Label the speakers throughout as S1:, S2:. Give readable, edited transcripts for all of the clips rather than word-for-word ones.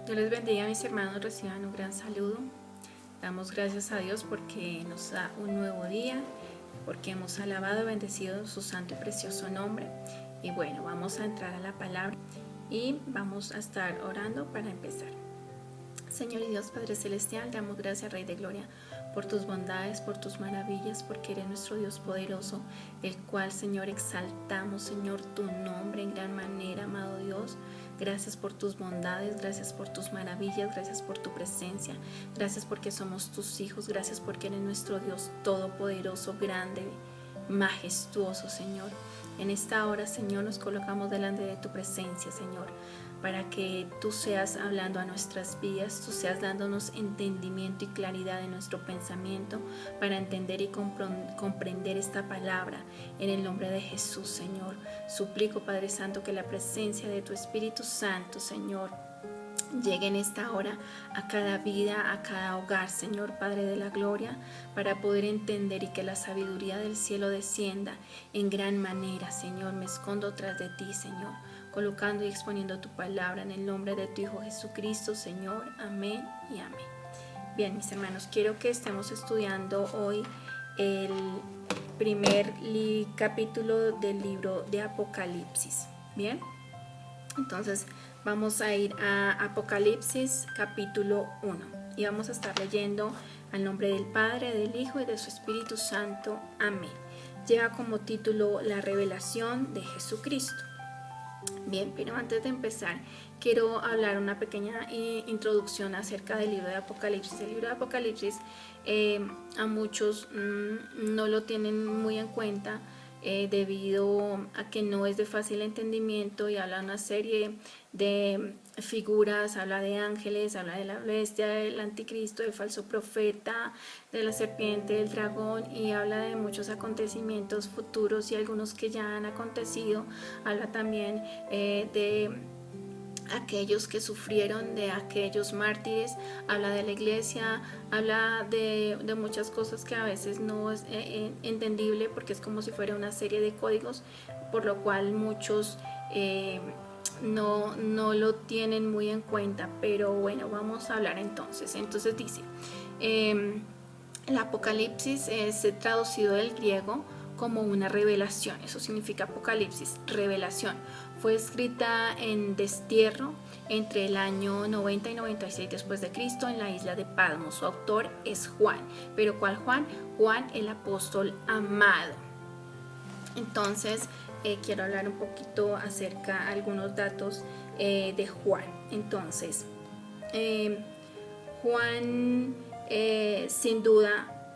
S1: Dios les bendiga, mis hermanos, reciban un gran saludo. Damos gracias a Dios porque nos da un nuevo día, porque hemos alabado y bendecido su santo y precioso nombre. Y bueno, vamos a entrar a la palabra y vamos a estar orando para empezar. Señor y Dios Padre Celestial, damos gracias, Rey de Gloria, por tus bondades, por tus maravillas, porque eres nuestro Dios poderoso, el cual, Señor, exaltamos, Señor, tu nombre en gran manera, amado Dios. Gracias por tus bondades, gracias por tus maravillas, gracias por tu presencia, gracias porque somos tus hijos, gracias porque eres nuestro Dios todopoderoso, grande, majestuoso, Señor. En esta hora, Señor, nos colocamos delante de tu presencia, Señor, para que tú seas hablando a nuestras vidas, tú seas dándonos entendimiento y claridad en nuestro pensamiento para entender y comprender esta palabra en el nombre de Jesús, Señor. Suplico, Padre Santo, que la presencia de tu Espíritu Santo, Señor, llegue en esta hora a cada vida, a cada hogar, Señor Padre de la Gloria, para poder entender y que la sabiduría del cielo descienda en gran manera, Señor. Me escondo tras de ti, Señor, colocando y exponiendo tu palabra en el nombre de tu Hijo Jesucristo, Señor. Amén y amén. Bien, mis hermanos, quiero que estemos estudiando hoy el primer capítulo del libro de Apocalipsis. Bien, entonces vamos a ir a Apocalipsis capítulo 1 y vamos a estar leyendo al nombre del Padre, del Hijo y de su Espíritu Santo. Amén. Lleva como título La revelación de Jesucristo. Bien, pero antes de empezar quiero hablar una pequeña introducción acerca del libro de Apocalipsis. El libro de Apocalipsis a muchos no lo tienen muy en cuenta debido a que no es de fácil entendimiento y habla una serie de figuras, habla de ángeles, habla de la bestia, del anticristo, del falso profeta, de la serpiente, del dragón, y habla de muchos acontecimientos futuros y algunos que ya han acontecido. Habla también de aquellos que sufrieron, de aquellos mártires, habla de la iglesia, habla de muchas cosas que a veces no es entendible porque es como si fuera una serie de códigos, por lo cual muchos no lo tienen muy en cuenta. Pero bueno, vamos a hablar entonces. Entonces dice, el Apocalipsis es traducido del griego como una revelación. Eso significa Apocalipsis, revelación. Fue escrita en destierro entre el año 90 y 96 después de Cristo en la isla de Patmos. Su autor es Juan. ¿Pero cuál Juan? Juan el apóstol amado. Entonces quiero hablar un poquito acerca de algunos datos de Juan. Entonces Juan sin duda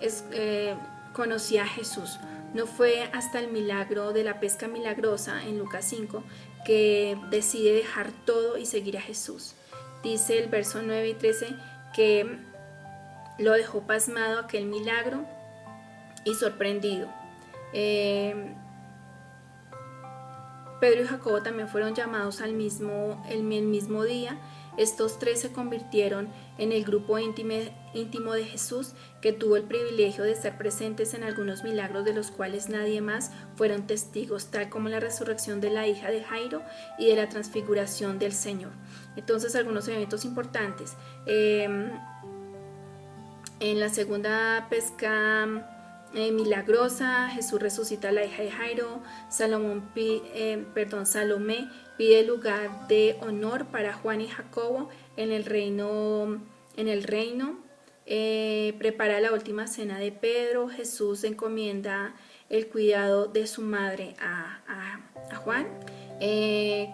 S1: conocía a Jesús. No fue hasta el milagro de la pesca milagrosa en Lucas 5 que decide dejar todo y seguir a Jesús. Dice el verso 9 y 13 que lo dejó pasmado aquel milagro y sorprendido. Pedro y Jacobo también fueron llamados el mismo día. Estos tres se convirtieron en el grupo íntimo de Jesús, que tuvo el privilegio de estar presentes en algunos milagros de los cuales nadie más fueron testigos, tal como la resurrección de la hija de Jairo y de la transfiguración del Señor. Entonces, algunos eventos importantes. En la segunda pesca milagrosa, Jesús resucita a la hija de Jairo. Salomé pide lugar de honor para Juan y Jacobo en el reino. Prepara la última cena de Pedro. Jesús encomienda el cuidado de su madre a Juan.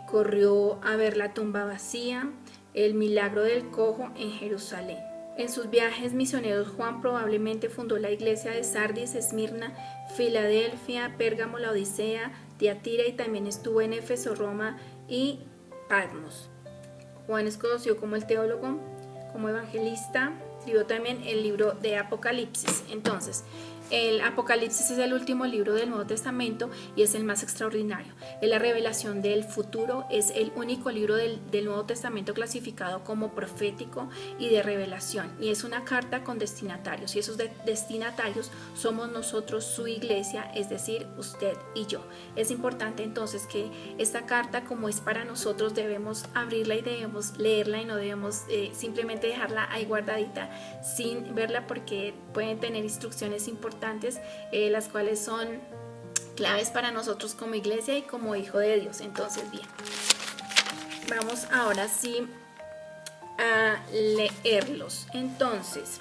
S1: Corrió a ver la tumba vacía. El milagro del cojo en Jerusalén. En sus viajes misioneros, Juan probablemente fundó la iglesia de Sardis, Esmirna, Filadelfia, Pérgamo, la Odisea, Tiatira, y también estuvo en Éfeso, Roma y Patmos. Juan es conocido como el teólogo, como evangelista. Escribió también el libro de Apocalipsis. Entonces, El Apocalipsis es el último libro del Nuevo Testamento y es el más extraordinario. Es la revelación del futuro, es el único libro del Nuevo Testamento clasificado como profético y de revelación. Y es una carta con destinatarios. Y esos destinatarios somos nosotros, su iglesia, es decir, usted y yo. Es importante entonces que esta carta, como es para nosotros, debemos abrirla y debemos leerla y no debemos simplemente dejarla ahí guardadita sin verla, porque pueden tener instrucciones importantes, las cuales son claves para nosotros como iglesia y como hijo de Dios. Entonces, bien, vamos ahora sí a leerlos. Entonces,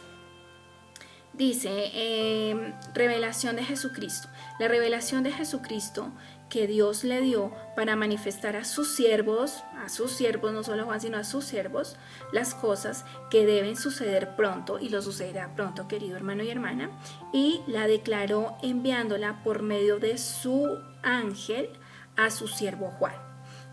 S1: dice, revelación de Jesucristo. La revelación de Jesucristo que Dios le dio para manifestar a sus siervos, no solo a Juan, sino a sus siervos, las cosas que deben suceder pronto, y lo sucederá pronto, querido hermano y hermana, y la declaró enviándola por medio de su ángel a su siervo Juan,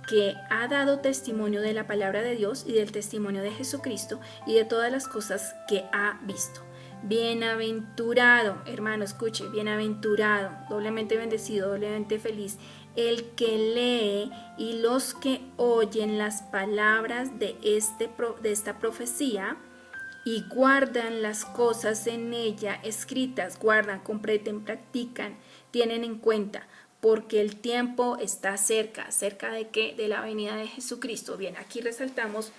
S1: que ha dado testimonio de la palabra de Dios y del testimonio de Jesucristo y de todas las cosas que ha visto. Bienaventurado, hermano, escuche, bienaventurado, doblemente bendecido, doblemente feliz, el que lee y los que oyen las palabras de esta profecía y guardan las cosas en ella escritas, guardan, comprenden, practican, tienen en cuenta, porque el tiempo está cerca. ¿Cerca de qué? De la venida de Jesucristo. Bien, aquí resaltamos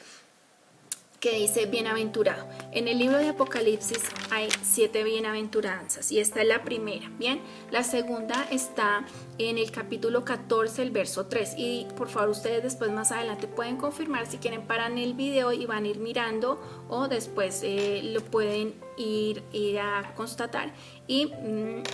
S1: que dice bienaventurado. En el libro de Apocalipsis hay 7 bienaventuranzas y esta es la primera. Bien, la segunda está en el capítulo 14, el verso 3, y por favor ustedes después más adelante pueden confirmar, si quieren paran el video y van a ir mirando, o después lo pueden ir a constatar y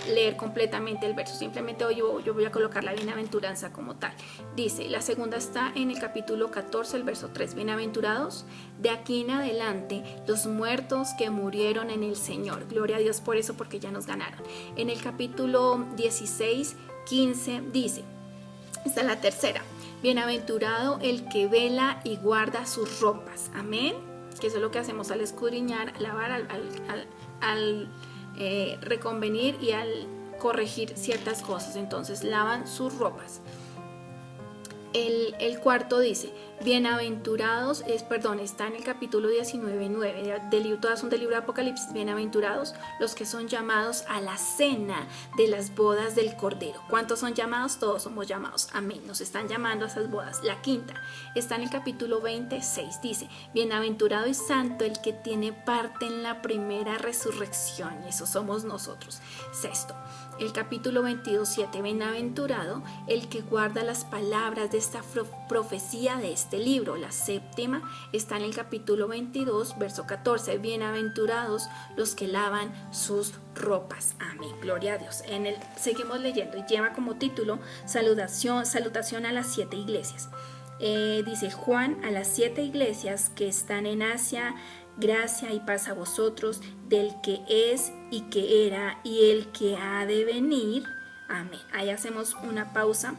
S1: leer completamente el verso. Simplemente yo voy a colocar la bienaventuranza como tal. Dice, la segunda está en el capítulo 14, el verso 3. Bienaventurados de aquí en adelante los muertos que murieron en el Señor. Gloria a Dios por eso, porque ya nos ganaron. En el capítulo 16, 15 dice, esta es la tercera, bienaventurado el que vela y guarda sus ropas. Amén. Que eso es lo que hacemos al escudriñar, al lavar, al reconvenir y al corregir ciertas cosas. Entonces lavan sus ropas. El cuarto dice, bienaventurados, está en el capítulo 19, 9, todas son del libro de Apocalipsis. Bienaventurados los que son llamados a la cena de las bodas del Cordero. ¿Cuántos son llamados? Todos somos llamados. Amén. Nos están llamando a esas bodas. La quinta está en el capítulo 26. Dice, bienaventurado y santo el que tiene parte en la primera resurrección. Y eso somos nosotros. Sexto, el capítulo 22, 7. Bienaventurado el que guarda las palabras de esta profecía de este libro. La séptima está en el capítulo 22, verso 14. Bienaventurados los que lavan sus ropas. Amén. Gloria a Dios. Seguimos leyendo y lleva como título salutación a las 7 iglesias. Dice Juan a las 7 iglesias que están en Asia, gracia y paz a vosotros, del que es y que era y el que ha de venir. Amén. Ahí hacemos una pausa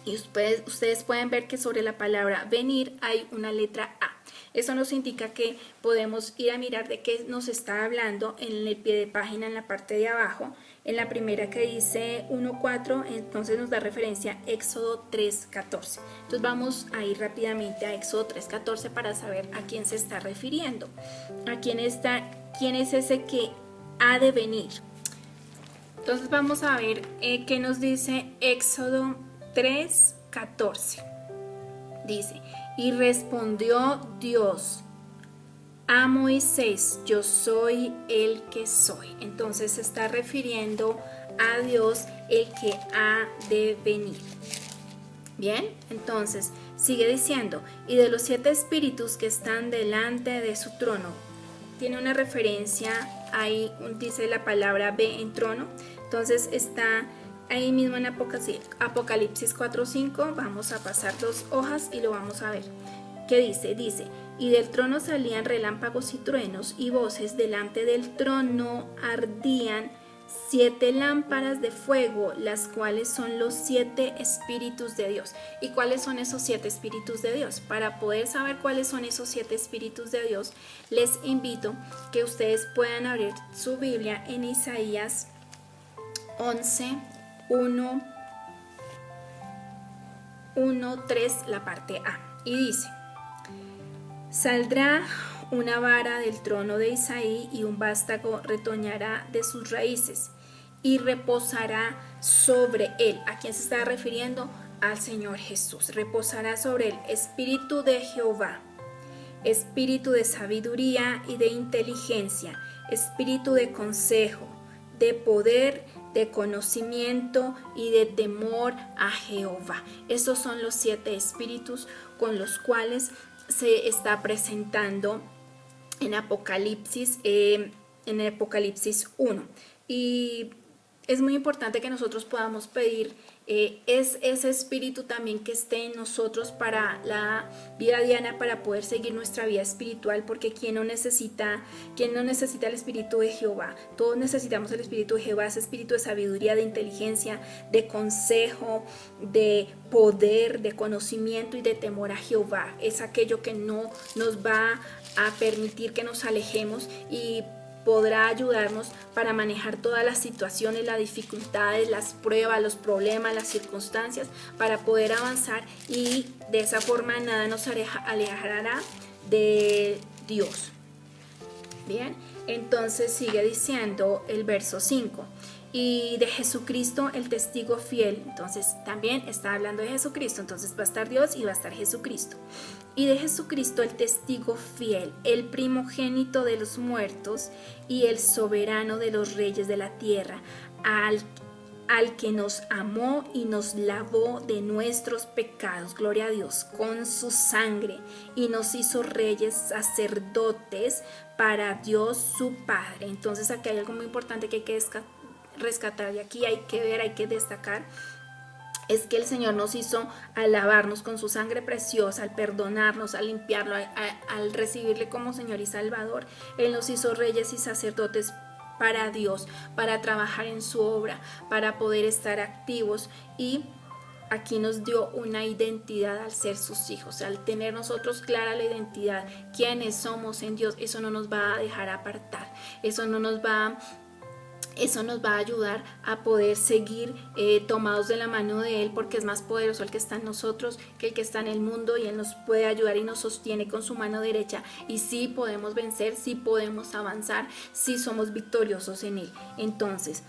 S1: y ustedes pueden ver que sobre la palabra venir hay una letra A. Eso nos indica que podemos ir a mirar de qué nos está hablando en el pie de página, en la parte de abajo. En la primera que dice 1.4, entonces nos da referencia a Éxodo 3.14. Entonces vamos a ir rápidamente a Éxodo 3.14 para saber a quién se está refiriendo. ¿Quién es ese que ha de venir? Entonces vamos a ver qué nos dice Éxodo 3.14. Dice, y respondió Dios a Moisés, yo soy el que soy. Entonces se está refiriendo a Dios, el que ha de venir. Bien, entonces sigue diciendo, y de los 7 espíritus que están delante de su trono. Tiene una referencia, ahí dice la palabra ve en trono. Entonces está ahí mismo en Apocalipsis 4.5, vamos a pasar 2 hojas y lo vamos a ver. ¿Qué dice? Dice, y del trono salían relámpagos y truenos y voces, delante del trono ardían 7 lámparas de fuego, las cuales son los 7 espíritus de Dios. ¿Y cuáles son esos 7 espíritus de Dios? Para poder saber cuáles son esos 7 espíritus de Dios, les invito que ustedes puedan abrir su Biblia en Isaías 11, 1, 1, 3, la parte A. Y dice: saldrá una vara del trono de Isaí y un vástago retoñará de sus raíces y reposará sobre él. ¿A quién se está refiriendo? Al Señor Jesús. Reposará sobre él espíritu de Jehová, espíritu de sabiduría y de inteligencia, espíritu de consejo, de poder, de conocimiento y de temor a Jehová. Estos son los 7 espíritus con los cuales se está presentando en Apocalipsis 1. Y es muy importante que nosotros podamos pedir es ese espíritu también que esté en nosotros para la vida diaria, para poder seguir nuestra vida espiritual, porque ¿quién no necesita el espíritu de Jehová? Todos necesitamos el espíritu de Jehová, ese espíritu de sabiduría, de inteligencia, de consejo, de poder, de conocimiento y de temor a Jehová. Es aquello que no nos va a permitir que nos alejemos y podrá ayudarnos para manejar todas las situaciones, las dificultades, las pruebas, los problemas, las circunstancias, para poder avanzar, y de esa forma nada nos alejará de Dios. Bien, entonces sigue diciendo el verso 5. Y de Jesucristo el testigo fiel. Entonces también está hablando de Jesucristo. Entonces va a estar Dios y va a estar Jesucristo. Y de Jesucristo el testigo fiel, el primogénito de los muertos y el soberano de los reyes de la tierra, al que nos amó y nos lavó de nuestros pecados, gloria a Dios, con su sangre, y nos hizo reyes, sacerdotes para Dios su Padre. Entonces aquí hay algo muy importante que hay que rescatar, y aquí hay que ver, hay que destacar, es que el Señor nos hizo al lavarnos con su sangre preciosa, al perdonarnos, al limpiarlo, al recibirle como Señor y Salvador. Él nos hizo reyes y sacerdotes para Dios, para trabajar en su obra, para poder estar activos, y aquí nos dio una identidad al ser sus hijos, al tener nosotros clara la identidad, quiénes somos en Dios. Eso no nos va a dejar apartar, eso nos va a ayudar a poder seguir tomados de la mano de Él, porque es más poderoso el que está en nosotros que el que está en el mundo, y Él nos puede ayudar y nos sostiene con su mano derecha, y sí podemos vencer, sí podemos avanzar, sí somos victoriosos en Él. Entonces,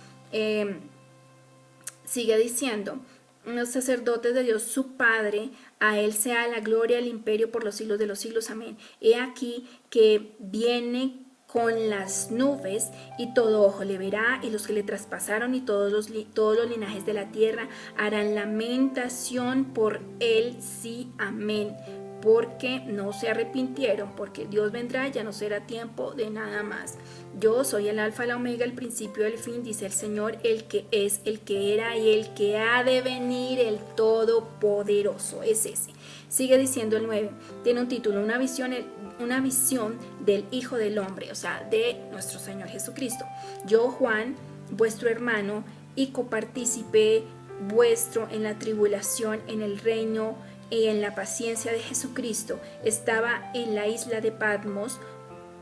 S1: sigue diciendo: los sacerdotes de Dios su Padre, a Él sea la gloria, el imperio por los siglos de los siglos, amén. He aquí que viene con las nubes, y todo ojo le verá, y los que le traspasaron y todos los linajes de la tierra harán lamentación por él, sí, amén, porque no se arrepintieron, porque Dios vendrá y ya no será tiempo de nada más. Yo soy el alfa, la omega, el principio y el fin, dice el Señor, el que es, el que era y el que ha de venir, el todopoderoso. Es ese. Sigue diciendo el 9, tiene un título, una visión del Hijo del Hombre, o sea, de nuestro Señor Jesucristo. Yo, Juan, vuestro hermano y copartícipe vuestro en la tribulación, en el reino y en la paciencia de Jesucristo, estaba en la isla de Patmos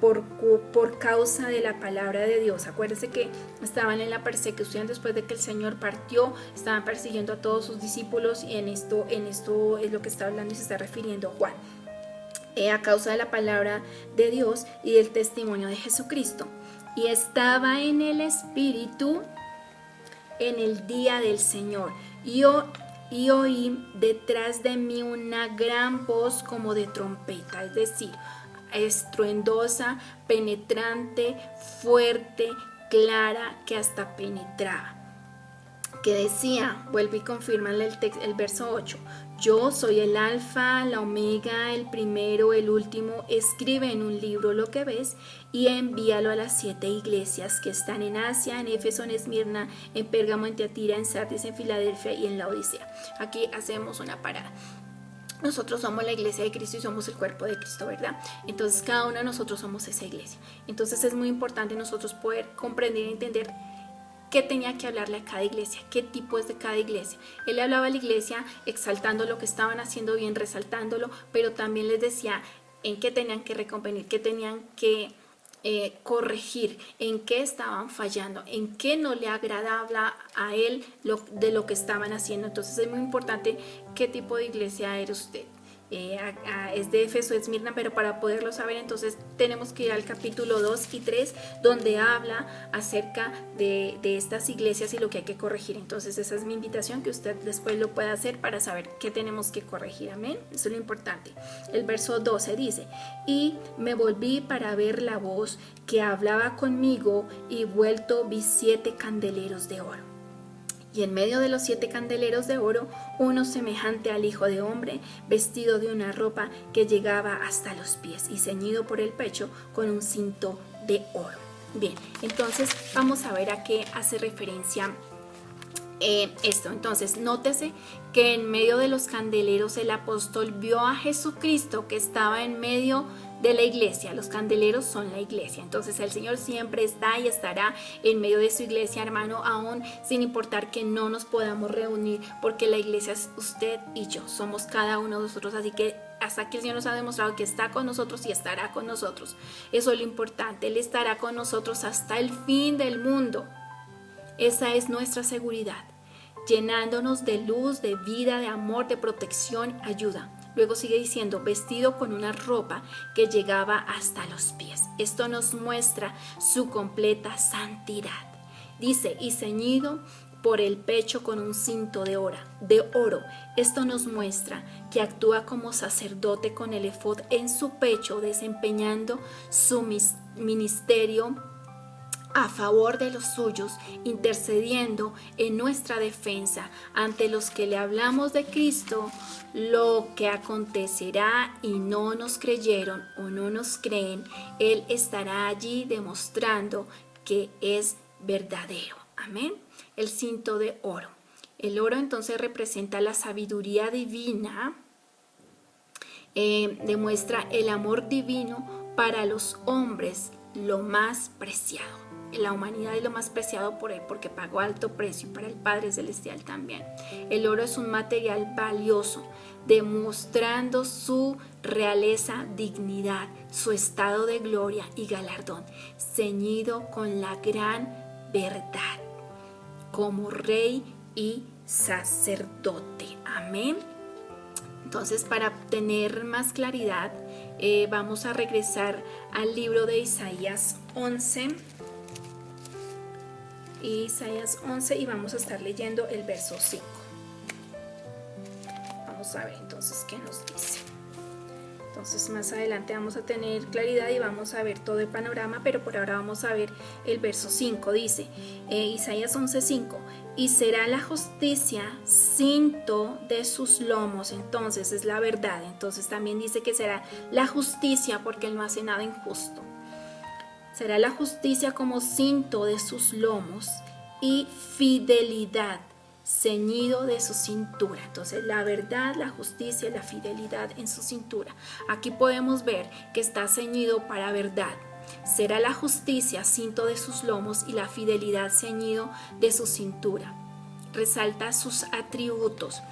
S1: por causa de la palabra de Dios. Acuérdense que estaban en la persecución después de que el Señor partió, estaban persiguiendo a todos sus discípulos, y en esto es lo que está hablando y se está refiriendo Juan. A causa de la palabra de Dios y del testimonio de Jesucristo. Y estaba en el Espíritu en el día del Señor, y oí detrás de mí una gran voz como de trompeta, es decir, estruendosa, penetrante, fuerte, clara, que hasta penetraba, que decía, vuelve y confirma el verso 8, yo soy el alfa, la omega, el primero, el último. Escribe en un libro lo que ves y envíalo a las 7 iglesias que están en Asia, en Éfeso, en Esmirna, en Pérgamo, en Tiatira, en Sardis, en Filadelfia y en Laodicea. Aquí hacemos una parada. Nosotros somos la iglesia de Cristo y somos el cuerpo de Cristo, ¿verdad? Entonces cada uno de nosotros somos esa iglesia. Entonces es muy importante nosotros poder comprender y entender qué tenía que hablarle a cada iglesia, qué tipo es de cada iglesia. Él le hablaba a la iglesia exaltando lo que estaban haciendo bien, resaltándolo, pero también les decía en qué tenían que reconvenir, qué tenían que corregir, en qué estaban fallando, en qué no le agradaba a él de lo que estaban haciendo. Entonces es muy importante qué tipo de iglesia era usted. Es de Éfeso, Esmirna, pero para poderlo saber entonces tenemos que ir al capítulo 2 y 3 donde habla acerca de estas iglesias y lo que hay que corregir. Entonces esa es mi invitación, que usted después lo pueda hacer para saber qué tenemos que corregir. Amén, eso es lo importante. El verso 12 dice: y me volví para ver la voz que hablaba conmigo, y vuelto vi 7 candeleros de oro. Y en medio de los 7 candeleros de oro, uno semejante al Hijo de Hombre, vestido de una ropa que llegaba hasta los pies y ceñido por el pecho con un cinto de oro. Bien, entonces vamos a ver a qué hace referencia esto. Entonces, nótese que en medio de los candeleros el apóstol vio a Jesucristo que estaba en medio de la iglesia. Los candeleros son la iglesia. Entonces el Señor siempre está y estará en medio de su iglesia, hermano, aún sin importar que no nos podamos reunir, porque la iglesia es usted y yo, somos cada uno de nosotros. Así que hasta que el Señor nos ha demostrado que está con nosotros y estará con nosotros. Eso es lo importante. Él estará con nosotros hasta el fin del mundo. Esa es nuestra seguridad, llenándonos de luz, de vida, de amor, de protección, ayuda. Luego sigue diciendo, vestido con una ropa que llegaba hasta los pies. Esto nos muestra su completa santidad. Dice, y ceñido por el pecho con un cinto de oro. Esto nos muestra que actúa como sacerdote con el efod en su pecho, desempeñando su ministerio a favor de los suyos, intercediendo en nuestra defensa ante los que le hablamos de Cristo, lo que acontecerá y no nos creyeron o no nos creen, Él estará allí demostrando que es verdadero. Amén. El cinto de oro. El oro entonces representa la sabiduría divina, demuestra el amor divino para los hombres, lo más preciado. La humanidad es lo más preciado por Él, porque pagó alto precio, para el Padre Celestial también. El oro es un material valioso, demostrando su realeza, dignidad, su estado de gloria y galardón, ceñido con la gran verdad, como rey y sacerdote. Amén. Entonces, para tener más claridad, vamos a regresar al libro de Isaías 11. Isaías 11 y vamos a estar leyendo el verso 5. Vamos a ver entonces qué nos dice. Entonces más adelante vamos a tener claridad y vamos a ver todo el panorama, pero por ahora vamos a ver el verso 5. Dice Isaías 11:5, y será la justicia cinto de sus lomos. Entonces es la verdad. Entonces también dice que será la justicia, porque Él no hace nada injusto. Será la justicia como cinto de sus lomos y fidelidad ceñido de su cintura. Entonces la verdad, la justicia y la fidelidad en su cintura. Aquí podemos ver que está ceñido para verdad. Será la justicia cinto de sus lomos y la fidelidad ceñido de su cintura. Resalta sus atributos.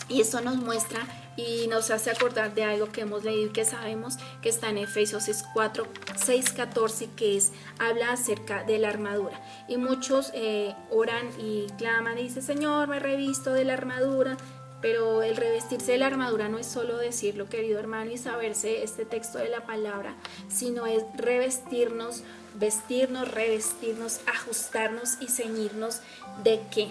S1: Y esto nos muestra y nos hace acordar de algo que hemos leído y que sabemos que está en Efesios 6:14, que habla acerca de la armadura. Y muchos oran y claman y dicen, Señor, me revisto de la armadura. Pero el revestirse de la armadura no es solo decirlo, querido hermano, y saberse este texto de la palabra, sino es revestirnos, vestirnos, revestirnos, ajustarnos y ceñirnos ¿de qué?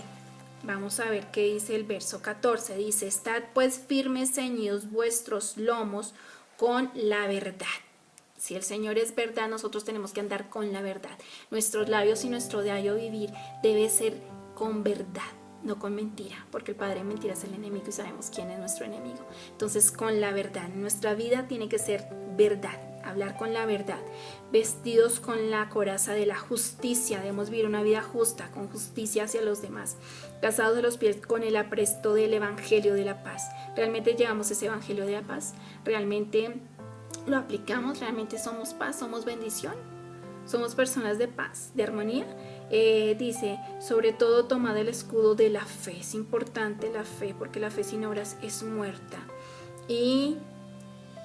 S1: Vamos a ver qué dice el verso 14. Dice, estad pues firmes, ceñidos vuestros lomos con la verdad. Si el Señor es verdad, nosotros tenemos que andar con la verdad. Nuestros labios y nuestro diario vivir debe ser con verdad, no con mentira, porque el padre de mentira es el enemigo y sabemos quién es nuestro enemigo. Entonces, con la verdad. Nuestra vida tiene que ser verdad, hablar con la verdad, vestidos con la coraza de la justicia. Debemos vivir una vida justa, con justicia hacia los demás, calzados de los pies con el apresto del evangelio de la paz. ¿Realmente llevamos ese evangelio de la paz? ¿Realmente lo aplicamos? ¿Realmente somos paz? ¿Somos bendición? ¿Somos personas de paz, de armonía? Dice, sobre todo tomad el escudo de la fe. Es importante la fe, porque la fe sin obras es muerta. Y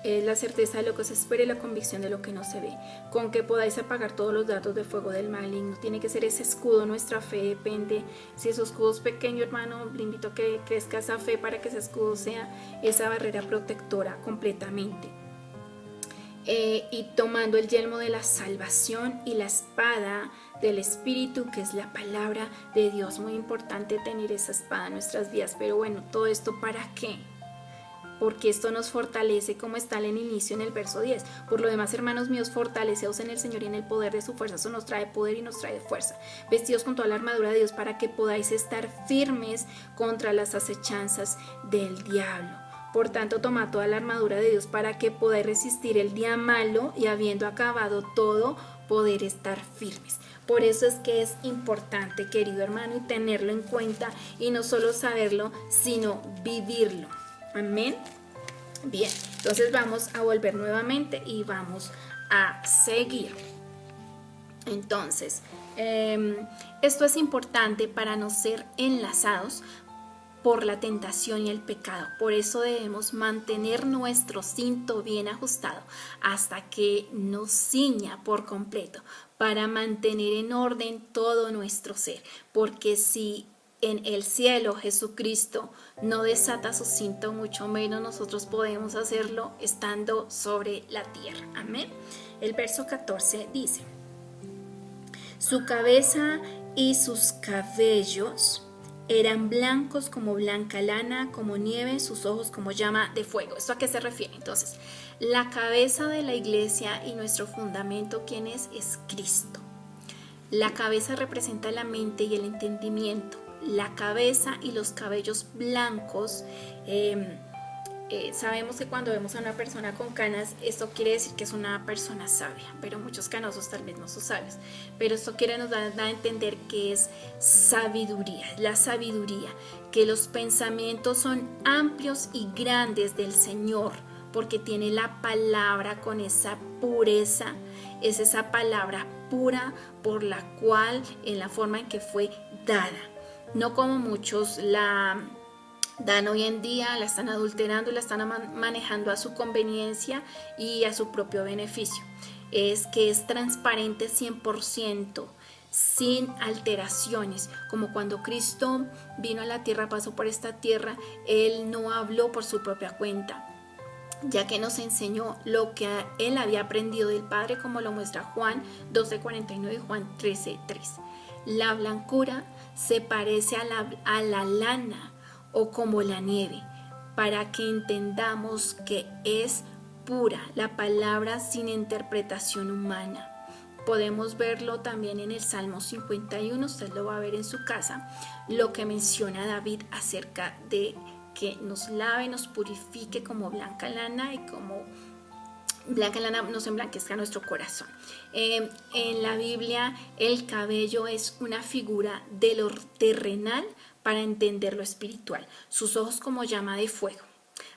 S1: Es la certeza de lo que se espera y la convicción de lo que no se ve. Con que podáis apagar todos los datos de fuego del maligno. Tiene que ser ese escudo, nuestra fe depende. Si ese escudo es pequeño, hermano, le invito a que crezca esa fe para que ese escudo sea esa barrera protectora completamente. Y tomando el yelmo de la salvación y la espada del Espíritu, que es la palabra de Dios. Muy importante tener esa espada en nuestras vidas. Pero bueno, ¿todo esto para qué? Porque esto nos fortalece, como está en el inicio en el verso 10. Por lo demás, hermanos míos, fortaleceos en el Señor y en el poder de su fuerza. Eso nos trae poder y nos trae fuerza. Vestidos con toda la armadura de Dios para que podáis estar firmes contra las acechanzas del diablo. Por tanto, tomad toda la armadura de Dios para que podáis resistir el día malo y habiendo acabado todo, poder estar firmes. Por eso es que es importante, querido hermano, y tenerlo en cuenta y no solo saberlo, sino vivirlo. Amén. Bien, entonces vamos a volver nuevamente y vamos a seguir. Entonces, esto es importante para no ser enlazados por la tentación y el pecado. Por eso debemos mantener nuestro cinto bien ajustado hasta que nos ciña por completo, para mantener en orden todo nuestro ser. Porque si en el cielo Jesucristo no desata su cinto, mucho menos nosotros podemos hacerlo estando sobre la tierra. Amén. El verso 14 dice: su cabeza y sus cabellos eran blancos como blanca lana, como nieve, sus ojos como llama de fuego. ¿Esto a qué se refiere? Entonces, la cabeza de la iglesia y nuestro fundamento, ¿quién es? Es Cristo. La cabeza representa la mente y el entendimiento. La cabeza y los cabellos blancos, sabemos que cuando vemos a una persona con canas, esto quiere decir que es una persona sabia, pero muchos canosos tal vez no son sabios. Pero esto nos da a entender que es sabiduría, la sabiduría, que los pensamientos son amplios y grandes del Señor, porque tiene la palabra con esa pureza, es esa palabra pura por la cual, en la forma en que fue dada. No como muchos la dan hoy en día, la están adulterando y la están manejando a su conveniencia y a su propio beneficio. Es que es transparente 100%, sin alteraciones, como cuando Cristo vino a la tierra, pasó por esta tierra, Él no habló por su propia cuenta, ya que nos enseñó lo que Él había aprendido del Padre, como lo muestra Juan 12:49 y Juan 13:3. La blancura se parece a la lana o como la nieve, para que entendamos que es pura, la palabra sin interpretación humana. Podemos verlo también en el Salmo 51, usted lo va a ver en su casa, lo que menciona David acerca de que nos lave, nos purifique como blanca lana y como blanca lana nos emblanquezca nuestro corazón. En la Biblia el cabello es una figura de lo terrenal para entender lo espiritual. Sus ojos como llama de fuego.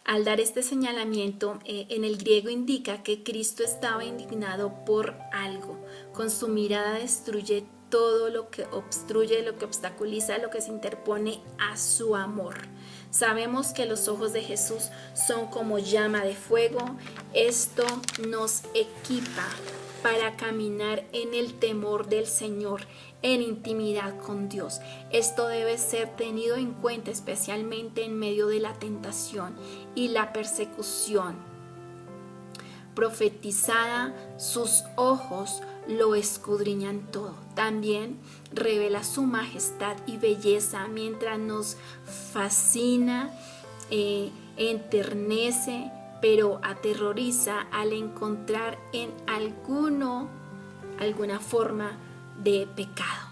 S1: Al dar este señalamiento, en el griego indica que Cristo estaba indignado por algo. Con su mirada destruye todo lo que obstruye, lo que obstaculiza, lo que se interpone a su amor. Sabemos que los ojos de Jesús son como llama de fuego. Esto nos equipa para caminar en el temor del Señor, en intimidad con Dios. Esto debe ser tenido en cuenta, especialmente en medio de la tentación y la persecución. Profetizada, sus ojos lo escudriñan todo. También revela su majestad y belleza mientras nos fascina, enternece, pero aterroriza al encontrar en alguna forma de pecado.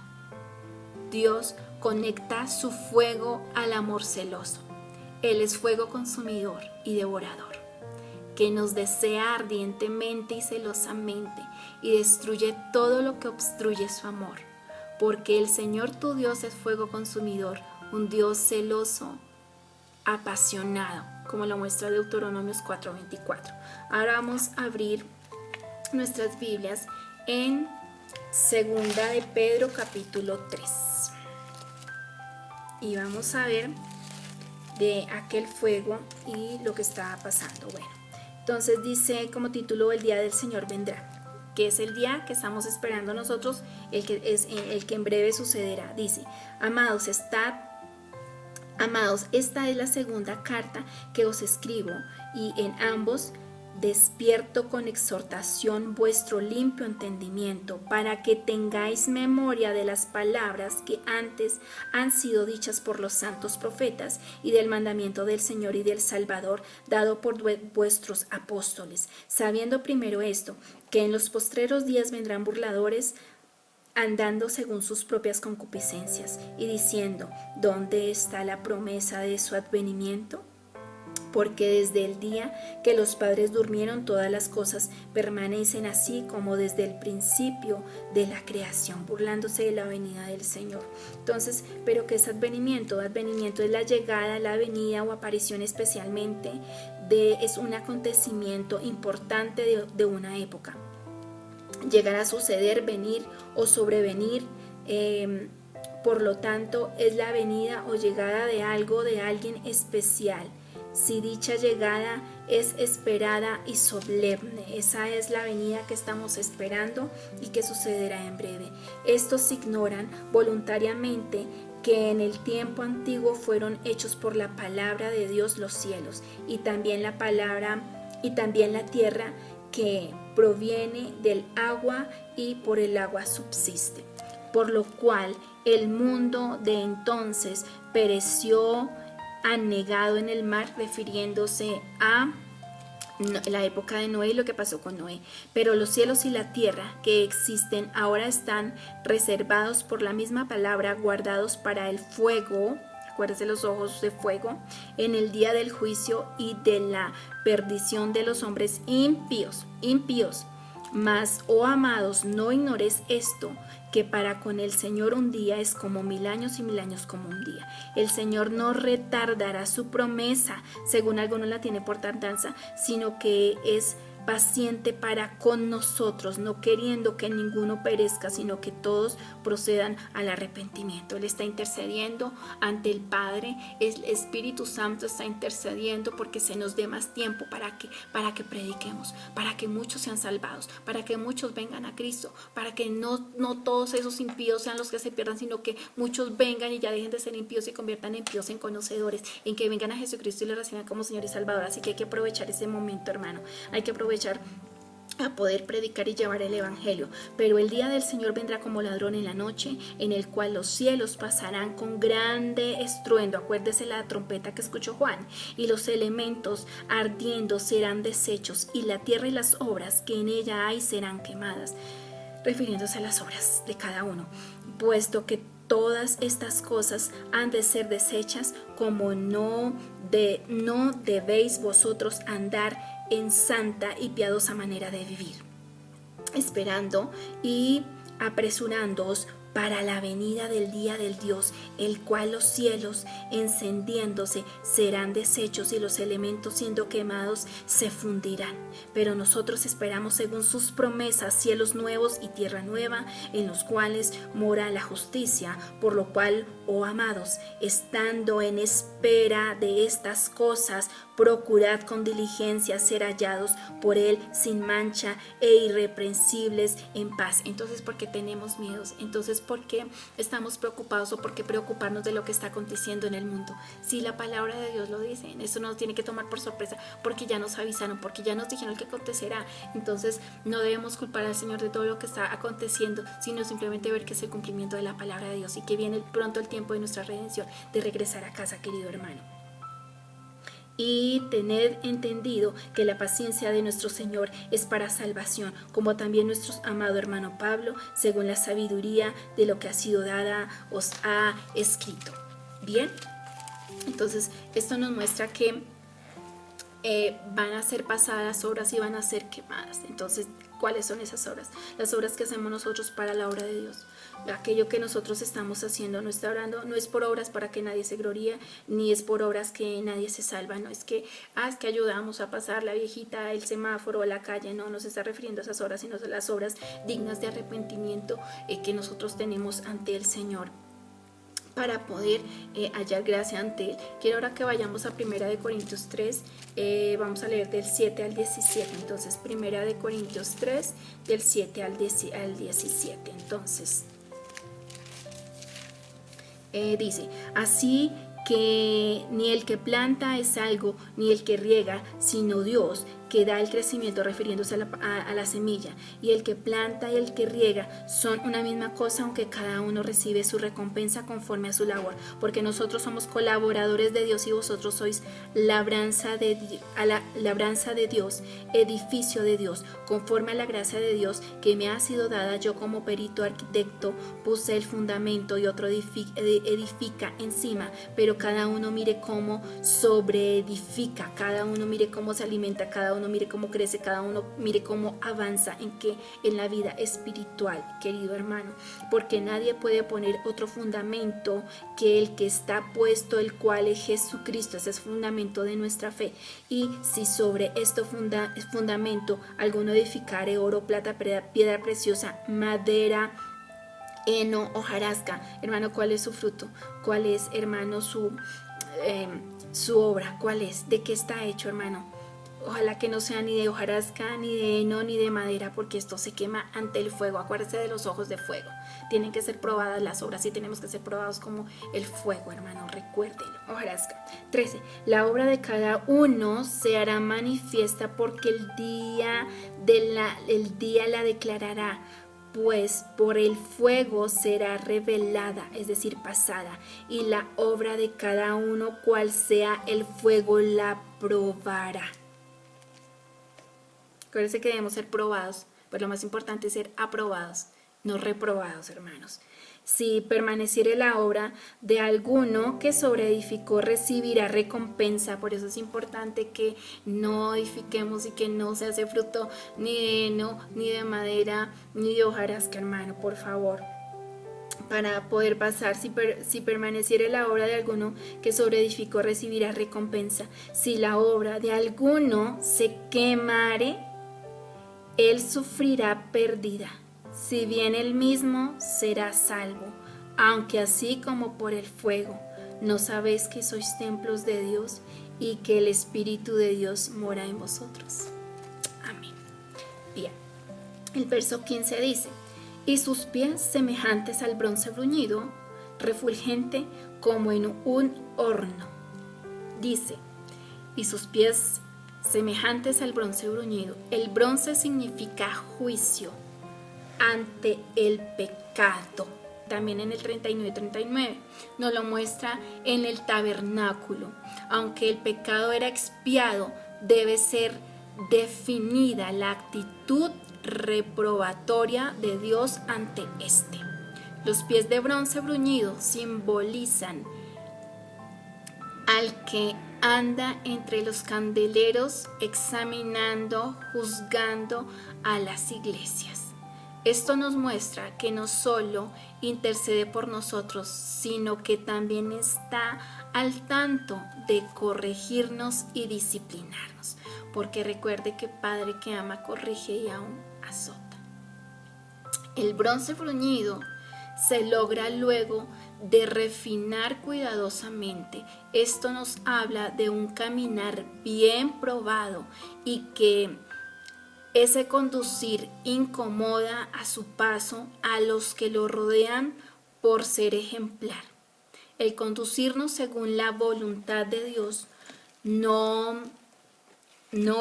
S1: Dios conecta su fuego al amor celoso. Él es fuego consumidor y devorador, que nos desea ardientemente y celosamente y destruye todo lo que obstruye su amor, porque el Señor tu Dios es fuego consumidor, un Dios celoso, apasionado, como lo muestra Deuteronomios 4:24. Ahora vamos a abrir nuestras Biblias en Segunda de Pedro capítulo 3 y vamos a ver de aquel fuego y lo que estaba pasando. Bueno, Entonces dice como título: el día del Señor vendrá, que es el día que estamos esperando nosotros, el que en breve sucederá. Dice: amados, esta es la segunda carta que os escribo, y en ambos despierto con exhortación vuestro limpio entendimiento, para que tengáis memoria de las palabras que antes han sido dichas por los santos profetas, y del mandamiento del Señor y del Salvador dado por vuestros apóstoles, sabiendo primero esto, que en los postreros días vendrán burladores, andando según sus propias concupiscencias, y diciendo: ¿dónde está la promesa de su advenimiento? Porque desde el día que los padres durmieron, todas las cosas permanecen así como desde el principio de la creación, burlándose de la venida del Señor. Entonces, ¿pero qué es advenimiento? Advenimiento es la llegada, la venida o aparición especialmente es un acontecimiento importante de una época. Llegar a suceder, venir o sobrevenir. Por lo tanto, es la venida o llegada de algo, de alguien especial. Si dicha llegada es esperada y solemne, esa es la venida que estamos esperando y que sucederá en breve. Estos ignoran voluntariamente que en el tiempo antiguo fueron hechos por la palabra de Dios los cielos, y también la tierra, que proviene del agua y por el agua subsiste. Por lo cual el mundo de entonces pereció anegado en el mar, refiriéndose a la época de Noé y lo que pasó con Noé. Pero los cielos y la tierra que existen ahora están reservados por la misma palabra, guardados para el fuego. Acuérdense, los ojos de fuego, en el día del juicio y de la perdición de los hombres impíos. Mas, oh amados, no ignores esto, que para con el Señor un día es como 1000 años y 1000 años como un día. El Señor no retardará su promesa, según algunos la tiene por tardanza, sino que es paciente para con nosotros, no queriendo que ninguno perezca, sino que todos procedan al arrepentimiento. Él está intercediendo ante el Padre, el Espíritu Santo está intercediendo porque se nos dé más tiempo para que prediquemos, para que muchos sean salvados, para que muchos vengan a Cristo, para que no todos esos impíos sean los que se pierdan, sino que muchos vengan y ya dejen de ser impíos y conviertan en impíos en conocedores, en que vengan a Jesucristo y le reciban como Señor y Salvador. Así que hay que aprovechar ese momento, hermano. Hay que aprovechar a poder predicar y llevar el evangelio. Pero el día del Señor vendrá como ladrón en la noche, en el cual los cielos pasarán con grande estruendo. Acuérdese la trompeta que escuchó Juan. Y los elementos ardiendo serán deshechos, y la tierra y las obras que en ella hay serán quemadas, refiriéndose a las obras de cada uno. Puesto que todas estas cosas han de ser deshechas, como no debéis vosotros andar en santa y piadosa manera de vivir, esperando y apresurándoos para la venida del día del Dios, el cual los cielos encendiéndose serán deshechos, y los elementos siendo quemados se fundirán. Pero nosotros esperamos según sus promesas cielos nuevos y tierra nueva, en los cuales mora la justicia. Por lo cual, oh amados, estando en espera de estas cosas, procurad con diligencia ser hallados por Él sin mancha e irreprensibles en paz. Entonces, ¿por qué tenemos miedos? Entonces, ¿por qué estamos preocupados, o por qué preocuparnos de lo que está aconteciendo en el mundo? Si la palabra de Dios lo dice, eso no nos tiene que tomar por sorpresa, porque ya nos avisaron, porque ya nos dijeron que acontecerá. Entonces, no debemos culpar al Señor de todo lo que está aconteciendo, sino simplemente ver que es el cumplimiento de la palabra de Dios, y que viene pronto el tiempo de nuestra redención, de regresar a casa, querido hermano. Y tened entendido que la paciencia de nuestro Señor es para salvación, como también nuestro amado hermano Pablo, según la sabiduría de lo que ha sido dada, os ha escrito. Bien, entonces esto nos muestra que van a ser pasadas obras y van a ser quemadas. Entonces, ¿cuáles son esas obras? Las obras que hacemos nosotros para la obra de Dios. Aquello que nosotros estamos haciendo, no está orando, no es por obras para que nadie se gloríe, ni es por obras que nadie se salva. No es que, es que ayudamos a pasar la viejita, el semáforo, la calle. No se está refiriendo a esas obras, sino a las obras dignas de arrepentimiento que nosotros tenemos ante el Señor, para poder hallar gracia ante Él. Quiero ahora que vayamos a 1 Corintios 3, vamos a leer del 7 al 17. Entonces, 1 Corintios 3, del 7 al 17. Entonces, dice, así que ni el que planta es algo, ni el que riega, sino Dios, que da el crecimiento, refiriéndose a la semilla. Y el que planta y el que riega son una misma cosa, aunque cada uno recibe su recompensa conforme a su labor. Porque nosotros somos colaboradores de Dios y vosotros sois labranza de Dios, edificio de Dios, conforme a la gracia de Dios que me ha sido dada. Yo como perito arquitecto puse el fundamento y otro edifica encima, pero cada uno mire cómo sobreedifica, cada uno mire cómo se alimenta, cada uno mire cómo crece, cada uno mire cómo avanza en la vida espiritual, querido hermano, porque nadie puede poner otro fundamento que el que está puesto, el cual es Jesucristo. Ese es el fundamento de nuestra fe. Y si sobre este fundamento alguno edificare oro, plata, piedra preciosa, madera, heno, hojarasca, hermano, ¿cuál es su fruto? ¿Cuál es, hermano, su obra? ¿Cuál es? ¿De qué está hecho, hermano? Ojalá que no sea ni de hojarasca, ni de heno, ni de madera, porque esto se quema ante el fuego. Acuérdese de los ojos de fuego. Tienen que ser probadas las obras y tenemos que ser probados como el fuego, hermano. Recuérdenlo. Hojarasca. 13. La obra de cada uno se hará manifiesta, porque el día la declarará, pues por el fuego será revelada, es decir, pasada, y la obra de cada uno, cual sea el fuego, la probará. Acuérdense que debemos ser probados, pero lo más importante es ser aprobados, no reprobados, hermanos. Si permaneciere la obra de alguno que sobreedificó, recibirá recompensa. Por eso es importante que no edifiquemos y que no se hace fruto ni de heno, ni de madera, ni de hojarasca, hermano, por favor. Para poder pasar, si permaneciere la obra de alguno que sobreedificó, recibirá recompensa. Si la obra de alguno se quemare, él sufrirá pérdida. Si bien él mismo será salvo, aunque así como por el fuego. ¿No sabéis que sois templos de Dios y que el Espíritu de Dios mora en vosotros? Amén. Bien, el verso 15 dice, y sus pies semejantes al bronce bruñido, refulgente como en un horno. Dice, y sus pies semejantes al bronce bruñido. El bronce significa juicio ante el pecado. También en el 39 nos lo muestra en el tabernáculo. Aunque el pecado era expiado, debe ser definida la actitud reprobatoria de Dios ante este. Los pies de bronce bruñido simbolizan al que anda entre los candeleros examinando, juzgando a las iglesias. Esto nos muestra que no solo intercede por nosotros, sino que también está al tanto de corregirnos y disciplinarnos. Porque recuerde que Padre que ama corrige y aún azota. El bronce bruñido se logra luego de refinar cuidadosamente. Esto nos habla de un caminar bien probado y que ese conducir incomoda a su paso a los que lo rodean por ser ejemplar. El conducirnos según la voluntad de Dios no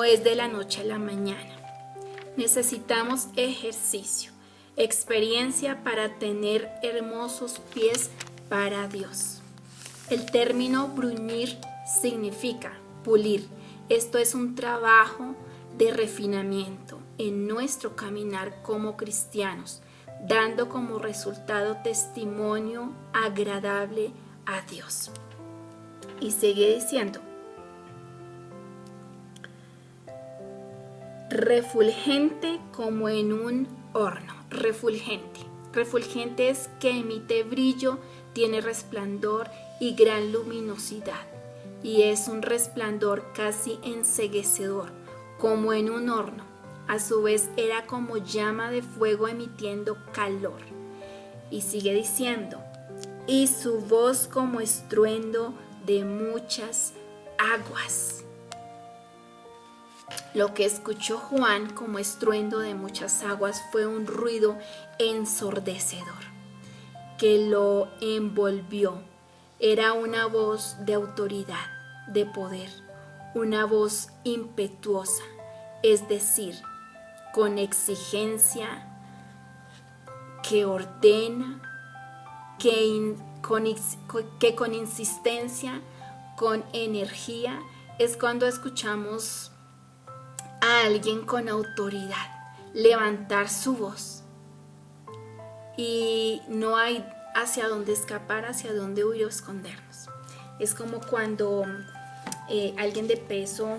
S1: es de la noche a la mañana. Necesitamos ejercicio, experiencia para tener hermosos pies para Dios. El término bruñir significa pulir. Esto es un trabajo de refinamiento en nuestro caminar como cristianos, dando como resultado testimonio agradable a Dios. Y sigue diciendo, refulgente como en un horno. Refulgente. Refulgente es que emite brillo, tiene resplandor y gran luminosidad. Y es un resplandor casi enceguecedor, como en un horno. A su vez era como llama de fuego emitiendo calor. Y sigue diciendo, y su voz como estruendo de muchas aguas. Lo que escuchó Juan como estruendo de muchas aguas fue un ruido ensordecedor que lo envolvió. Era una voz de autoridad, de poder, una voz impetuosa, es decir, con exigencia, que ordena, que con insistencia, con energía, es cuando escuchamos a alguien con autoridad levantar su voz y no hay hacia dónde escapar, hacia dónde huir o escondernos. Es como cuando alguien de peso,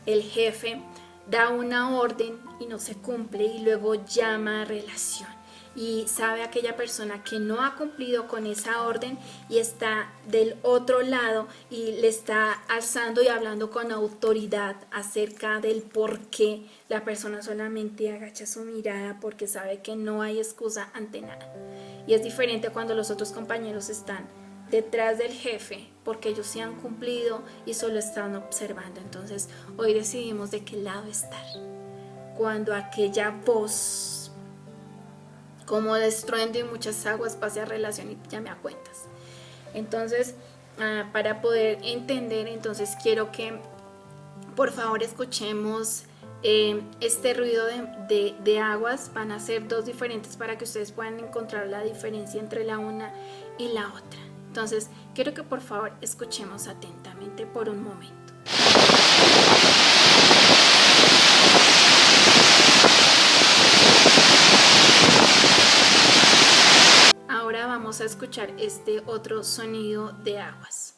S1: el jefe, da una orden y no se cumple y luego llama a relación. Y sabe aquella persona que no ha cumplido con esa orden y está del otro lado y le está alzando y hablando con autoridad acerca del por qué. La persona solamente agacha su mirada porque sabe que no hay excusa ante nada. Y es diferente cuando los otros compañeros están detrás del jefe porque ellos sí han cumplido y solo están observando. Entonces hoy decidimos de qué lado estar. Cuando aquella voz como de estruendo y muchas aguas pase a relación y ya me a cuentas. Entonces, para poder entender, entonces quiero que por favor escuchemos este ruido de aguas. Van a ser dos diferentes para que ustedes puedan encontrar la diferencia entre la una y la otra. Entonces, quiero que por favor escuchemos atentamente por un momento. Ahora vamos a escuchar este otro sonido de aguas.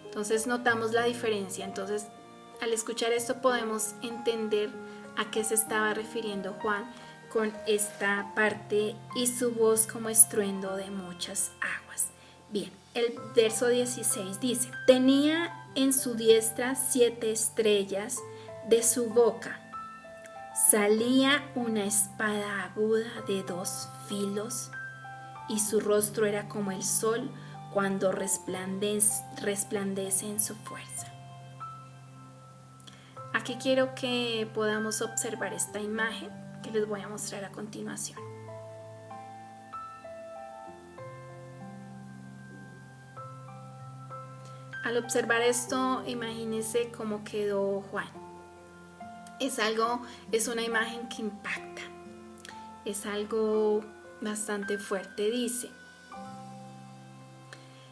S1: Entonces notamos la diferencia. Entonces al escuchar esto podemos entender a qué se estaba refiriendo Juan con esta parte y su voz como estruendo de muchas aguas. Bien, el verso 16 dice: tenía en su diestra 7 estrellas, de su boca salía una espada aguda de 2 filos y su rostro era como el sol cuando resplandece en su fuerza. Aquí quiero que podamos observar esta imagen que les voy a mostrar a continuación. Al observar esto, imagínense cómo quedó Juan. Es una imagen que impacta, es algo bastante fuerte. Dice,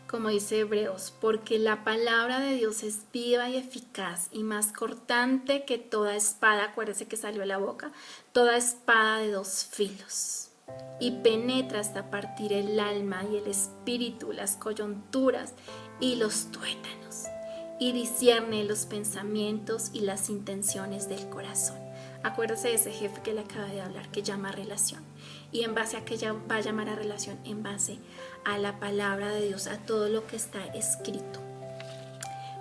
S1: como dice Hebreos, porque la palabra de Dios es viva y eficaz y más cortante que toda espada, acuérdense que salió de la boca, toda espada de 2 filos, y penetra hasta partir el alma y el espíritu, las coyunturas y los tuétanos, y discierne los pensamientos y las intenciones del corazón. Acuérdese de ese jefe que le acaba de hablar, que llama a relación. Y en base a que ella va a llamar a relación, en base a la palabra de Dios, a todo lo que está escrito.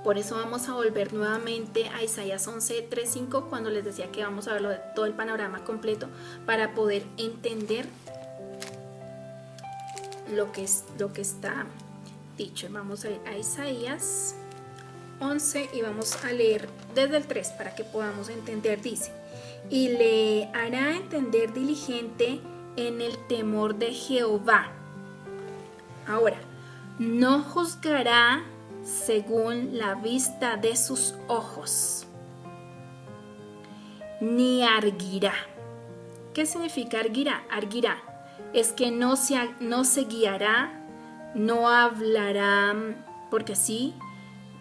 S1: Por eso vamos a volver nuevamente a Isaías 11, 3, 5, cuando les decía que vamos a verlo de todo el panorama completo para poder entender lo que está dicho. Vamos a ir a Isaías 11 y vamos a leer desde el 3 para que podamos entender. Dice: y le hará entender diligente en el temor de Jehová. Ahora, no juzgará según la vista de sus ojos, ni arguirá. ¿Qué significa arguirá? Arguirá es que no se guiará, no hablará porque sí,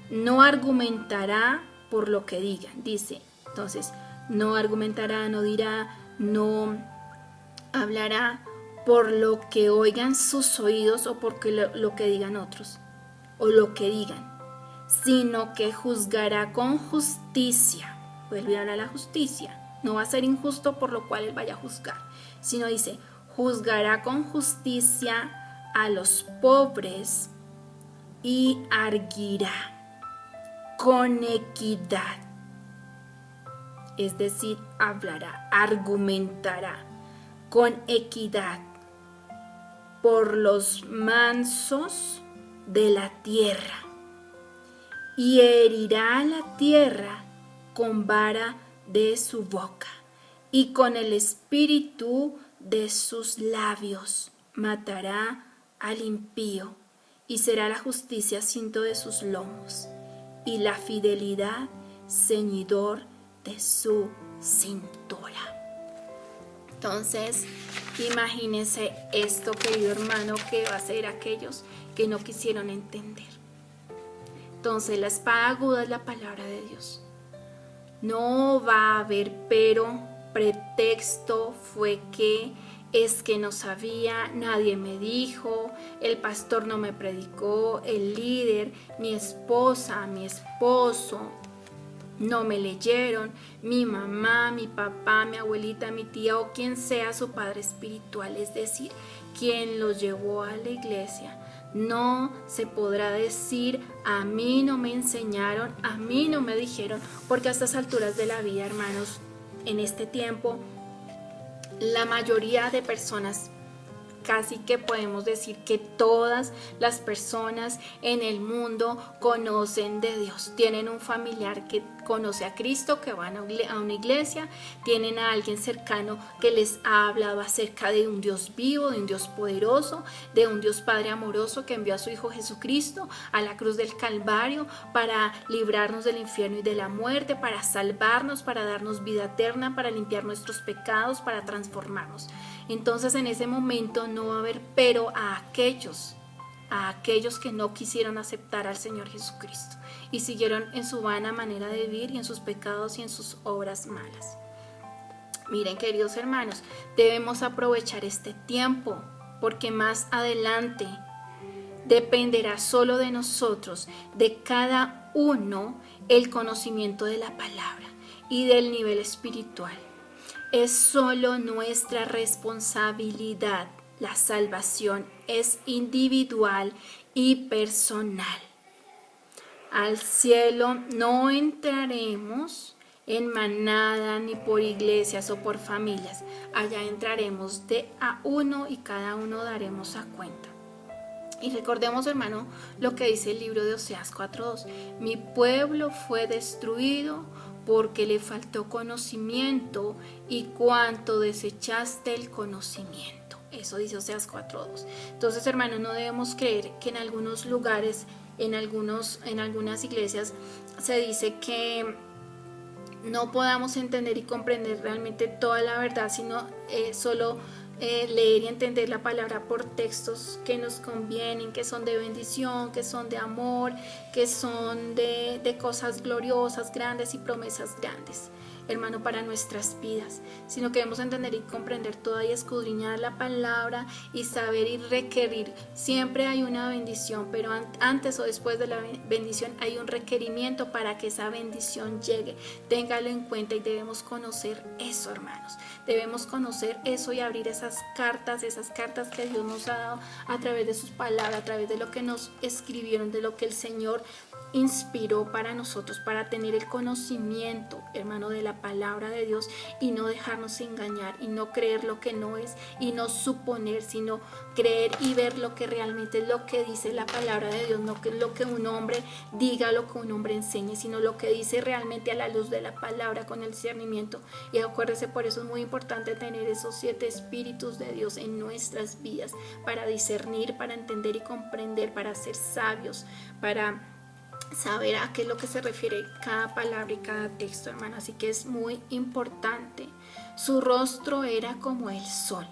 S1: no argumentará por lo que digan. Dice, entonces, no argumentará, no dirá, no hablará por lo que oigan sus oídos o por lo que digan otros o lo que digan, sino que juzgará con justicia. Vuelve a hablar la justicia. No va a ser injusto por lo cual él vaya a juzgar, sino dice, juzgará con justicia a los pobres y arguirá con equidad es decir, hablará, argumentará con equidad por los mansos de la tierra y herirá la tierra con vara de su boca y con el espíritu de sus labios matará al impío y será la justicia cinto de sus lomos y la fidelidad ceñidor de su cintura. Entonces, imagínense esto, querido hermano, que va a ser aquellos que no quisieron entender. Entonces, la espada aguda es la palabra de Dios. No va a haber pretexto fue que es que no sabía, nadie me dijo, el pastor no me predicó, el líder, mi esposa, mi esposo, no me leyeron, mi mamá, mi papá, mi abuelita, mi tía o quien sea su padre espiritual, es decir, quien los llevó a la iglesia. No se podrá decir, a mí no me enseñaron, a mí no me dijeron, porque a estas alturas de la vida, hermanos, en este tiempo, la mayoría de personas, casi que podemos decir que todas las personas en el mundo conocen de Dios. Tienen un familiar que conoce a Cristo, que van a una iglesia, tienen a alguien cercano que les ha hablado acerca de un Dios vivo, de un Dios poderoso, de un Dios Padre amoroso que envió a su Hijo Jesucristo a la cruz del Calvario para librarnos del infierno y de la muerte, para salvarnos, para darnos vida eterna, para limpiar nuestros pecados, para transformarnos. Entonces en ese momento no va a haber pero a aquellos que no quisieron aceptar al Señor Jesucristo y siguieron en su vana manera de vivir y en sus pecados y en sus obras malas. Miren, queridos hermanos, debemos aprovechar este tiempo porque más adelante dependerá solo de nosotros, de cada uno, el conocimiento de la palabra y del nivel espiritual. Es solo nuestra responsabilidad. La salvación es individual y personal. Al cielo no entraremos en manada ni por iglesias o por familias. Allá entraremos de a uno y cada uno daremos a cuenta. Y recordemos, hermano, lo que dice el libro de Oseas 4:2. Mi pueblo fue destruido porque le faltó conocimiento y cuanto desechaste el conocimiento. Eso dice Oseas 4:2. Entonces, hermanos, no debemos creer que en algunos lugares, en algunas iglesias, se dice que no podamos entender y comprender realmente toda la verdad, sino solo leer y entender la palabra por textos que nos convienen, que son de bendición, que son de amor, que son de cosas gloriosas, grandes y promesas grandes, hermano, para nuestras vidas, sino que debemos entender y comprender toda y escudriñar la palabra y saber y requerir. Siempre hay una bendición, pero antes o después de la bendición hay un requerimiento para que esa bendición llegue. Téngalo en cuenta y debemos conocer eso, hermanos. Debemos conocer eso y abrir esas cartas que Dios nos ha dado a través de sus palabras, a través de lo que nos escribieron, de lo que el Señor inspiró para nosotros, para tener el conocimiento, hermano, de la palabra de Dios y no dejarnos engañar y no creer lo que no es y no suponer, sino creer y ver lo que realmente es lo que dice la palabra de Dios, no que lo que un hombre diga, lo que un hombre enseñe, sino lo que dice realmente a la luz de la palabra con el discernimiento. Y acuérdese, por eso es muy importante tener esos 7 espíritus de Dios en nuestras vidas para discernir, para entender y comprender, para ser sabios, para saber a qué es lo que se refiere cada palabra y cada texto, hermano. Así que es muy importante. Su rostro era como el sol,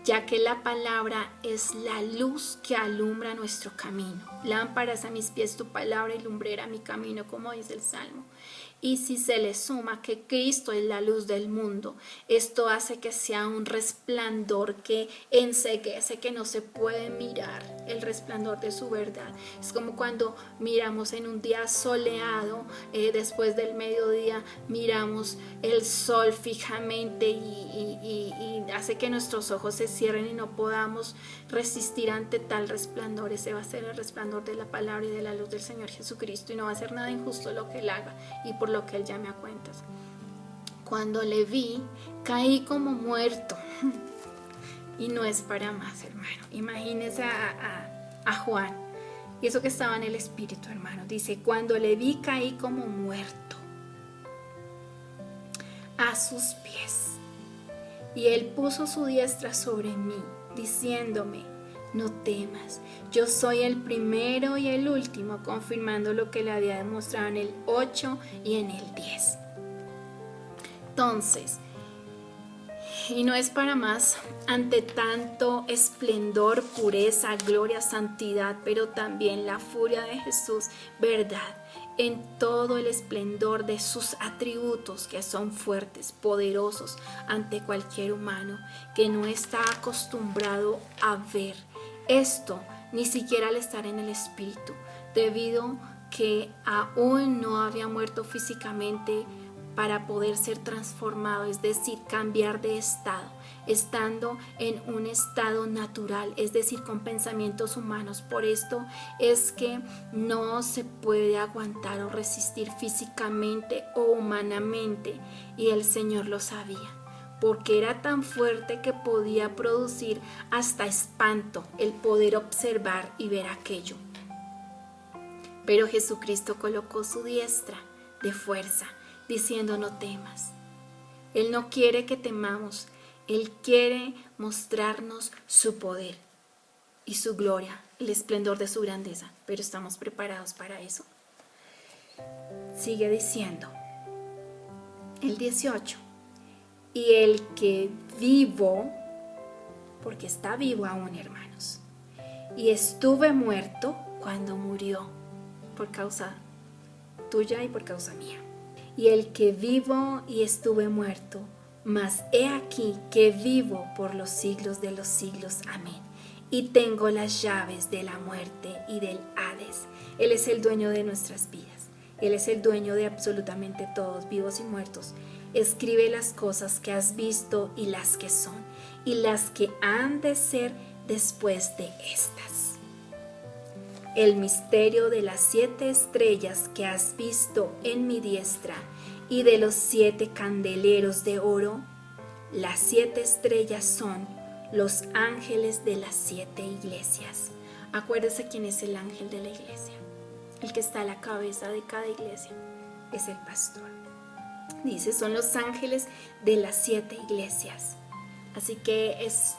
S1: ya que la palabra es la luz que alumbra nuestro camino. Lámparas a mis pies tu palabra y lumbrera mi camino, como dice el Salmo. Y si se le suma que Cristo es la luz del mundo, esto hace que sea un resplandor que enceguece, que no se puede mirar, el resplandor de su verdad. Es como cuando miramos en un día soleado, después del mediodía, miramos el sol fijamente y hace que nuestros ojos se cierren y no podamos resistir ante tal resplandor. Ese va a ser el resplandor de la palabra y de la luz del Señor Jesucristo, y no va a ser nada injusto lo que Él haga y por lo que Él llame a cuentas. cuando le vi, caí como muerto. Y no es para más, hermano. Imagínese a Juan. Y eso que estaba en el Espíritu, hermano. Dice, cuando le vi, caí como muerto a sus pies. Y él puso su diestra sobre mí, diciéndome, no temas, yo soy el primero y el último, confirmando lo que le había demostrado en el 8 y en el 10. Entonces, y no es para más, ante tanto esplendor, pureza, gloria, santidad, pero también la furia de Jesús, verdad, en todo el esplendor de sus atributos que son fuertes, poderosos ante cualquier humano que no está acostumbrado a ver esto, ni siquiera al estar en el Espíritu, debido que aún no había muerto físicamente para poder ser transformado, es decir, cambiar de estado, estando en un estado natural, es decir, con pensamientos humanos. Por esto es que no se puede aguantar o resistir físicamente o humanamente, y el Señor lo sabía, porque era tan fuerte que podía producir hasta espanto el poder observar y ver aquello. Pero Jesucristo colocó su diestra de fuerza, diciendo no temas. Él no quiere que temamos, Él quiere mostrarnos su poder y su gloria, el esplendor de su grandeza, pero ¿estamos preparados para eso? Sigue diciendo el 18, y el que vivo, porque está vivo aún, hermanos, y estuve muerto cuando murió, por causa tuya y por causa mía. Y el que vivo y estuve muerto, mas he aquí que vivo por los siglos de los siglos. Amén. Y tengo las llaves de la muerte y del Hades. Él es el dueño de nuestras vidas. Él es el dueño de absolutamente todos, vivos y muertos. Escribe las cosas que has visto y las que son, y las que han de ser después de estas. El misterio de las 7 estrellas que has visto en mi diestra y de los 7 candeleros de oro. Las 7 estrellas son los ángeles de las 7 iglesias. Acuérdese quién es el ángel de la iglesia. El que está a la cabeza de cada iglesia es el pastor. Dice, son los ángeles de las 7 iglesias. Así que es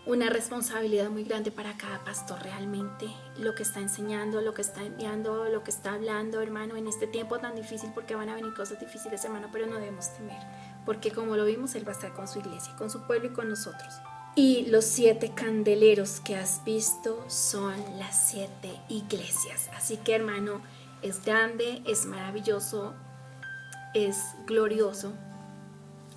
S1: una responsabilidad muy grande para cada pastor realmente lo que está enseñando, lo que está enviando, lo que está hablando, hermano, en este tiempo tan difícil, porque van a venir cosas difíciles, hermano, pero no debemos temer, porque como lo vimos, Él va a estar con su iglesia, con su pueblo y con nosotros. Y los 7 candeleros que has visto son las 7 iglesias. Así que, hermano, es grande, es maravilloso, es glorioso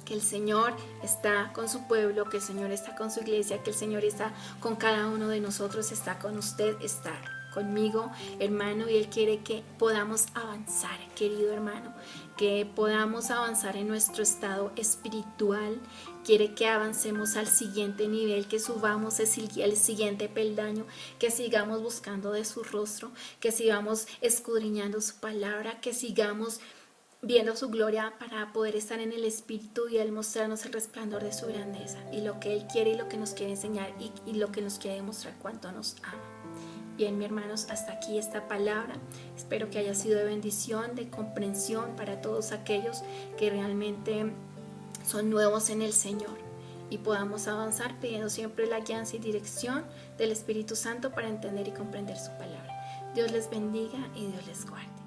S1: que el Señor está con su pueblo, que el Señor está con su iglesia, que el Señor está con cada uno de nosotros, está con usted, está conmigo, hermano, y Él quiere que podamos avanzar, querido hermano, que podamos avanzar en nuestro estado espiritual. Quiere que avancemos al siguiente nivel, que subamos al siguiente peldaño, que sigamos buscando de su rostro, que sigamos escudriñando su palabra, que sigamos viendo su gloria para poder estar en el Espíritu y Él mostrarnos el resplandor de su grandeza y lo que Él quiere y lo que nos quiere enseñar y lo que nos quiere demostrar cuánto nos ama. Bien, mis hermanos, hasta aquí esta palabra. Espero que haya sido de bendición, de comprensión para todos aquellos que realmente son nuevos en el Señor y podamos avanzar pidiendo siempre la guianza y dirección del Espíritu Santo para entender y comprender su palabra. Dios les bendiga y Dios les guarde.